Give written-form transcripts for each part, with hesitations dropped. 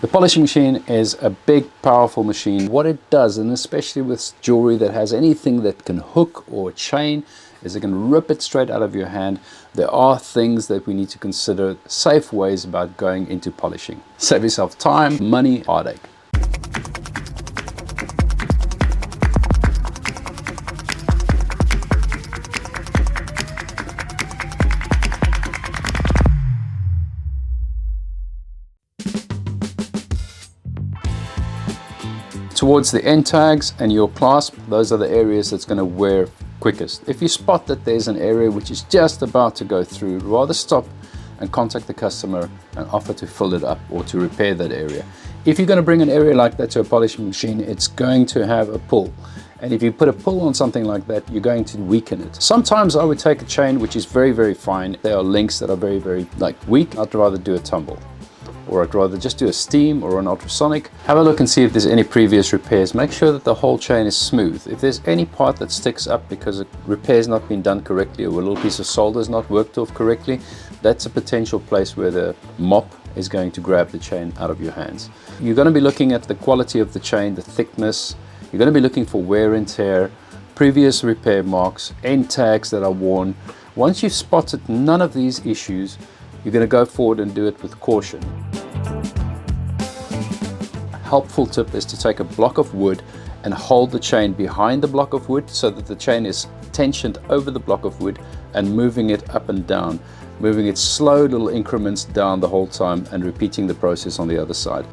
The polishing machine is a big, powerful machine. What it does, and especially with jewelry that has anything that can hook or chain, is it can rip it straight out of your hand. There are things that we need to consider, safe ways about going into polishing. Save yourself time, money, heartache. Towards the end tags and your clasp, those are the areas that's going to wear quickest. If you spot that there's an area which is just about to go through, rather stop and contact the customer and offer to fill it up or to repair that area. If you're going to bring an area like that to a polishing machine, it's going to have a pull. And if you put a pull on something like that, you're going to weaken it. Sometimes I would take a chain which is very, very fine. There are links that are very, very weak. I'd rather do a tumble. Or I'd rather just do a steam or an ultrasonic. Have a look and see if there's any previous repairs. Make sure that the whole chain is smooth. If there's any part that sticks up because a repair's not been done correctly or a little piece of solder is not worked off correctly, that's a potential place where the mop is going to grab the chain out of your hands. You're going to be looking at the quality of the chain, the thickness. You're going to be looking for wear and tear, previous repair marks, end tags that are worn. Once you've spotted none of these issues, you're going to go forward and do it with caution. A helpful tip is to take a block of wood and hold the chain behind the block of wood so that the chain is tensioned over the block of wood and moving it up and down, moving it slow little increments down the whole time and repeating the process on the other side.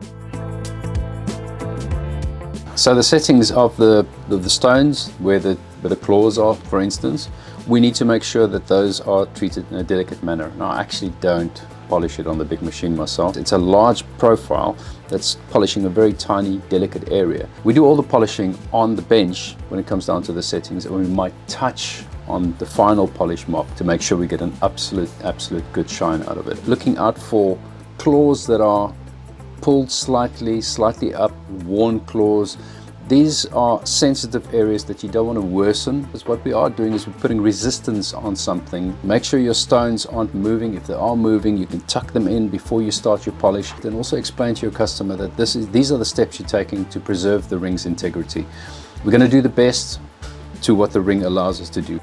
So the settings of the stones, where the claws are, for instance, we need to make sure that those are treated in a delicate manner. Now, I actually don't polish it on the big machine myself. It's a large profile that's polishing a very tiny, delicate area. We do all the polishing on the bench when it comes down to the settings, and we might touch on the final polish mop to make sure we get an absolute good shine out of it. Looking out for claws that are pulled slightly up, worn claws. These are sensitive areas that you don't want to worsen, because what we are doing is we're putting resistance on something. Make sure your stones aren't moving. If they are moving, you can tuck them in before you start your polish. Then also explain to your customer that these are the steps you're taking to preserve the ring's integrity. We're going to do the best to what the ring allows us to do.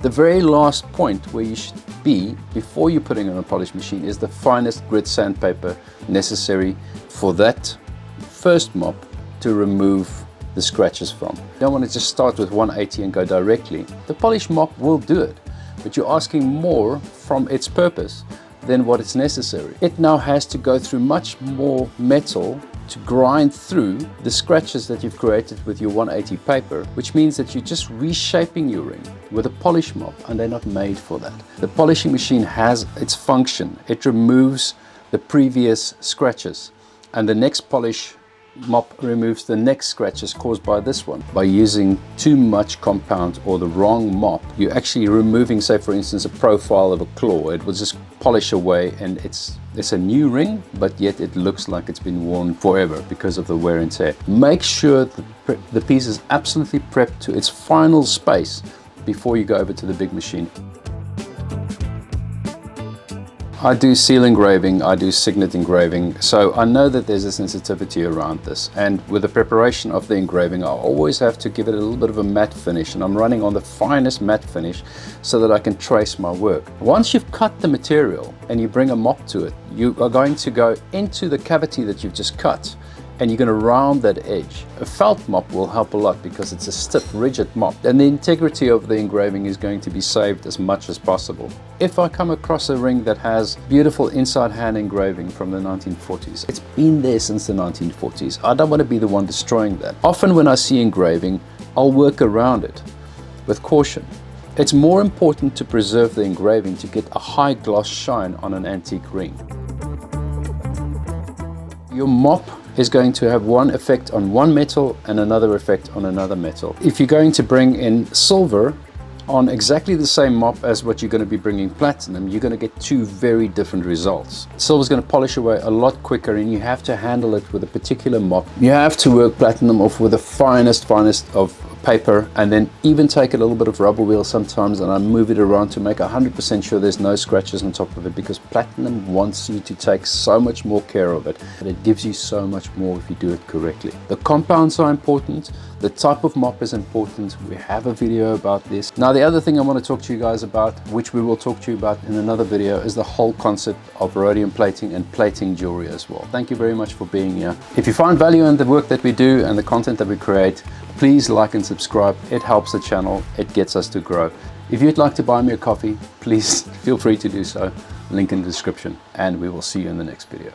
The very last point where you should be before you're putting on a polish machine is the finest grit sandpaper necessary for that first mop to remove the scratches from. You don't want to just start with 180 and go directly. The polish mop will do it, but you're asking more from its purpose than what is necessary. It now has to go through much more metal to grind through the scratches that you've created with your 180 paper, which means that you're just reshaping your ring with a polish mop, and they're not made for that. The polishing machine has its function. It removes the previous scratches, and the next polish mop removes the next scratches caused by this one. By using too much compound or the wrong mop, you're actually removing, say for instance, a profile of a claw. It will just polish away, and it's a new ring, but yet it looks like it's been worn forever because of the wear and tear. Make sure the piece is absolutely prepped to its final space before you go over to the big machine. I do seal engraving, I do signet engraving, so I know that there's a sensitivity around this, and with the preparation of the engraving I always have to give it a little bit of a matte finish, and I'm running on the finest matte finish so that I can trace my work. Once you've cut the material and you bring a mop to it, you are going to go into the cavity that you've just cut, and you're going to round that edge. A felt mop will help a lot because it's a stiff, rigid mop, and the integrity of the engraving is going to be saved as much as possible. If I come across a ring that has beautiful inside hand engraving from the 1940s, it's been there since the 1940s. I don't want to be the one destroying that. Often when I see engraving, I'll work around it with caution. It's more important to preserve the engraving to get a high gloss shine on an antique ring. Your mop is going to have one effect on one metal and another effect on another metal. If you're going to bring in silver on exactly the same mop as what you're going to be bringing platinum, you're going to get two very different results. Silver is going to polish away a lot quicker, and you have to handle it with a particular mop. You have to work platinum off with the finest of paper, and then even take a little bit of rubber wheel sometimes and I move it around to make 100% sure there's no scratches on top of it, because platinum wants you to take so much more care of it, and it gives you so much more if you do it correctly. The compounds are important, the type of mop is important. We have a video about this. Now the other thing I want to talk to you guys about, which we will talk to you about in another video, is the whole concept of rhodium plating and plating jewelry as well. Thank you very much for being here. If you find value in the work that we do and the content that we create, please like and subscribe. It helps the channel, it gets us to grow. If you'd like to buy me a coffee, please feel free to do so. Link in the description, and we will see you in the next video.